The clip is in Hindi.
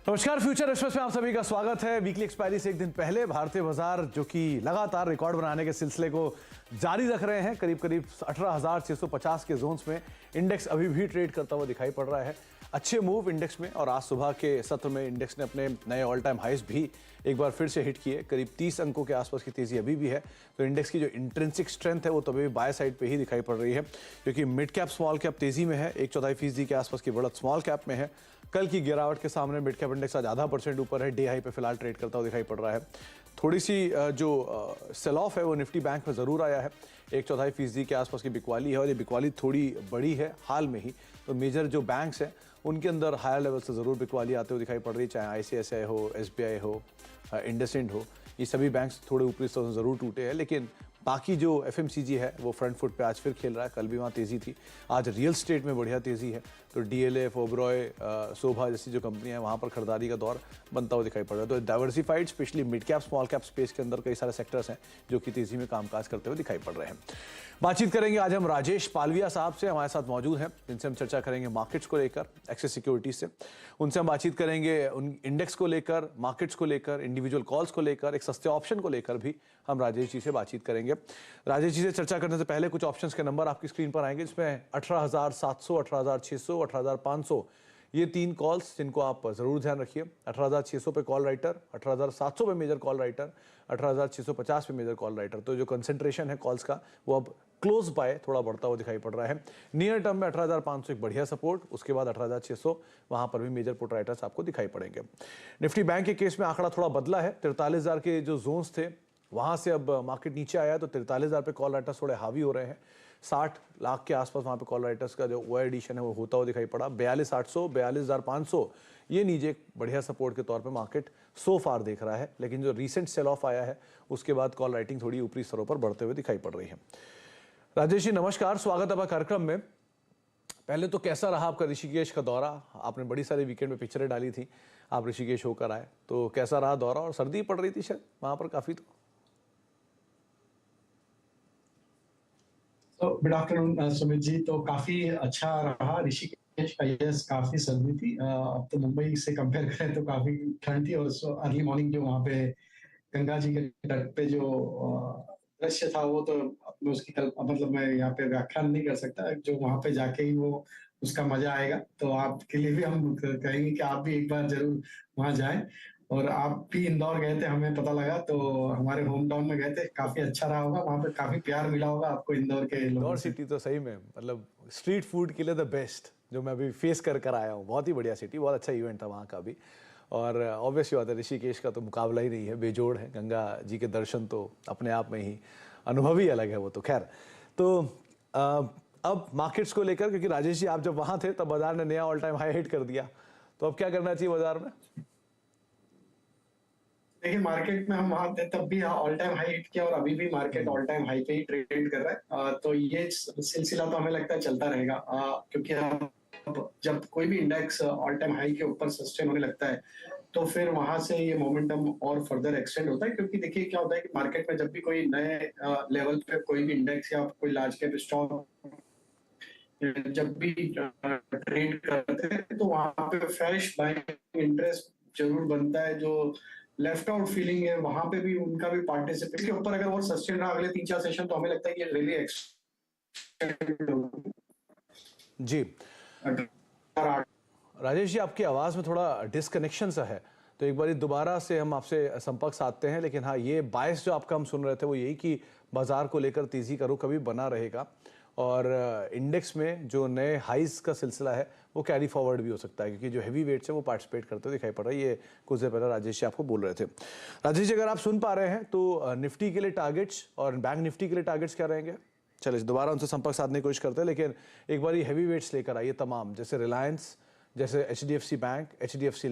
नमस्कार, फ्यूचर एक्सप्रेस में आप सभी का स्वागत है। वीकली एक्सपायरी से एक दिन पहले भारतीय बाजार जो कि लगातार रिकॉर्ड बनाने के सिलसिले को जारी रख रहे हैं, करीब करीब 18,650 के जोन्स में इंडेक्स अभी भी ट्रेड करता हुआ दिखाई पड़ रहा है। अच्छे मूव इंडेक्स में, और आज सुबह के सत्र में इंडेक्स ने अपने नए ऑल टाइम हाइज भी एक बार फिर से हिट किए। करीब 30 अंकों के आसपास की तेजी अभी भी है। तो इंडेक्स की जो इंट्रिंसिक स्ट्रेंथ है वो तो अभी भी बाय साइड पे ही दिखाई पड़ रही है, क्योंकि मिड कैप स्मॉल कैप तेजी में है। 1/4% के आसपास की बढ़त स्मॉल कैप में है। कल की गिरावट के सामने मिड कैप इंडेक्स आज ½ % ऊपर है, डे हाई पे फिलहाल ट्रेड करता हुआ दिखाई पड़ रहा है। थोड़ी सी जो सेल ऑफ है वो निफ्टी बैंक में ज़रूर आया है। 1/4% के आसपास की बिकवाली है, और ये बिकवाली थोड़ी बड़ी है हाल में ही। तो मेजर जो बैंक्स हैं उनके अंदर हायर लेवल से ज़रूर बिकवाली आते हुए दिखाई पड़ रही है, चाहे आईसीआईसीआई हो, एसबीआई हो, इंडसइंड हो। ये सभी बैंक्स थोड़े ऊपरी स्तर से ज़रूर टूटे हैं, लेकिन बाकी जो एफएमसीजी है वो फ्रंट फुट पे आज फिर खेल रहा है। कल भी वहाँ तेज़ी थी, आज रियल स्टेट में बढ़िया तेज़ी है। तो डीएलएफ, ओबरॉय, शोभा जैसी जो कंपनियां हैं वहाँ पर खरीदारी का दौर बनता हुआ दिखाई पड़ रहा है। तो diversified specially mid cap small cap space के अंदर कई सारे सेक्टर्स हैं जो कि तेज़ी में कामकाज करते हुए दिखाई पड़ रहे हैं। बातचीत करेंगे आज हम राजेश पालविया साहब से, हमारे साथ मौजूद हैं, जिनसे हम चर्चा करेंगे मार्केट्स को लेकर, एक्सेस सिक्योरिटीज से। उनसे हम बातचीत करेंगे उन इंडेक्स को लेकर, मार्केट्स को लेकर, इंडिविजुअल कॉल्स को लेकर, एक सस्ते ऑप्शन को लेकर भी हम राजेश जी से बातचीत करेंगे। राजेश जी से चर्चा करने से पहले कुछ ऑप्शंस के नंबर आपकी स्क्रीन पर आएंगे, जिसमें 18,700, 18,600, 18,500 ये 3 कॉल्स जिनको आप जरूर ध्यान रखिए। 18,600 पे कॉल राइटर, 18,700 पे मेजर कॉल राइटर, 18,650 पे मेजर कॉल राइटर। तो जो कंसेंट्रेशन है कॉल्स का वो अब क्लोज बाय थोड़ा बढ़ता हुआ दिखाई पड़ रहा है। नियर टर्म में 18,500 एक बढ़िया सपोर्ट, उसके बाद 18,600 वहां पर भी मेजर पुट राइटर्स आपको दिखाई पड़ेंगे। निफ्टी बैंक के केस में आंकड़ा थोड़ा बदला है। 43,000 के जो जोन्स थे वहां से अब मार्केट नीचे आया है, तो 43,000 पे कॉल राइटर्स थोड़े हावी हो रहे हैं। 60 लाख के आसपास वहां पे कॉल राइटर्स का जो वो एडिशन है वो होता हुआ दिखाई पड़ा। 42,800, 42,500 ये नीचे एक बढ़िया सपोर्ट के तौर पे मार्केट सो फार देख रहा है, लेकिन जो रीसेंट सेल ऑफ आया है उसके बाद कॉल राइटिंग थोड़ी ऊपरी स्तरों पर बढ़ते हुए दिखाई पड़ रही है। राजेश जी नमस्कार, स्वागत है आपका कार्यक्रम में। पहले तो कैसा रहा आपका ऋषिकेश का दौरा? आपने बड़ी सारी वीकेंड में पिक्चरें डाली थी, आप ऋषिकेश होकर आए, तो कैसा रहा दौरा? और सर्दी पड़ रही थी शायद वहां पर काफी। तो गुड आफ्टरनून सुमित जी। तो काफी अच्छा रहा ऋषिकेश का। यस, काफी सर्दी थी। अब तो मुंबई से कंपेयर करें तो काफी ठंड थी। और अर्ली मॉर्निंग जो वहाँ पे गंगा जी के तट पे जो दृश्य था वो तो मैं उसकी मतलब मैं यहाँ पे व्याख्यान नहीं कर सकता। जो वहाँ पे जाके ही वो उसका मजा आएगा। तो आपके लिए भी हम कहेंगे कि आप भी एक बार जरूर वहाँ जाएं। और आप भी इंदौर गए थे, हमें पता लगा, तो हमारे होम टाउन में गए थे। काफी अच्छा रहा होगा, वहाँ पे काफी प्यार मिला होगा आपको इंदौर के लोगों इंदौर से। सिटी तो सही में मतलब स्ट्रीट फूड के लिए द बेस्ट जो मैं अभी फेस कर आया हूँ। बहुत ही बढ़िया सिटी, बहुत अच्छा इवेंट था वहाँ का भी। और ऑब्वियसली बात है, ऋषिकेश का तो मुकाबला ही नहीं है, बेजोड़ है। गंगा जी के दर्शन तो अपने आप में ही अनुभव ही अलग है वो तो। खैर, तो अब मार्केट्स को लेकर, क्योंकि राजेश जी आप जब वहाँ थे तब बाजार ने नया ऑल टाइम हाई हिट कर दिया, तो अब क्या करना चाहिए बाजार में? देखिए, मार्केट में हम वहां थे तब भी ऑल टाइम हाई हिट किया, और अभी भी मार्केट ऑल टाइम हाई पे ही ट्रेड कर रहा है। तो ये सिलसिला तो हमें लगता है चलता रहेगा, क्योंकि हम जब कोई भी इंडेक्स ऑल टाइम हाई के ऊपर सस्टेन होने लगता है तो फिर वहां से ये मोमेंटम और फर्दर एक्सटेंड होता है। क्योंकि देखिए क्या होता है कि मार्केट में जब भी कोई नए लेवल पे कोई भी इंडेक्स या कोई लार्ज कैप स्टॉक जब भी ट्रेड करते हैं तो वहां पे फ्रेश बाइंग इंटरेस्ट जरूर बनता है। जो लेफ्ट आउट फीलिंग है वहां पे भी उनका भी पार्टिसिपेट के ऊपर अगर वो सस्टेन रहा अगले 3-4 सेशन, तो हमें लगता है कि ये रियली एक्सटेंड होगी। जी राजेश जी, आपकी आवाज़ में थोड़ा डिसकनेक्शन सा है, तो एक बार दोबारा से हम आपसे संपर्क साधते हैं। लेकिन हाँ, ये बायस जो आपका हम सुन रहे थे वो यही कि बाजार को लेकर तेज़ी का रुख अभी बना रहेगा, और इंडेक्स में जो नए हाइज का सिलसिला है वो कैरी फॉरवर्ड भी हो सकता है, क्योंकि जो हैवी वेट्स है वो पार्टिसिपेट करते हुए दिखाई पड़ रहा है। ये कुछ देर पहले राजेश जी आपको बोल रहे थे। राजेश जी, अगर आप सुन पा रहे हैं तो निफ्टी के लिए टारगेट्स और बैंक निफ्टी के लिए टारगेट्स क्या रहेंगे? चलिए दोबारा उनसे संपर्क साधने की कोशिश करते हैं, लेकिन एक बार ये हैवी वेट्स लेकर आइए तमाम, जैसे रिलायंस, जैसे HDFC बैंक, HDFC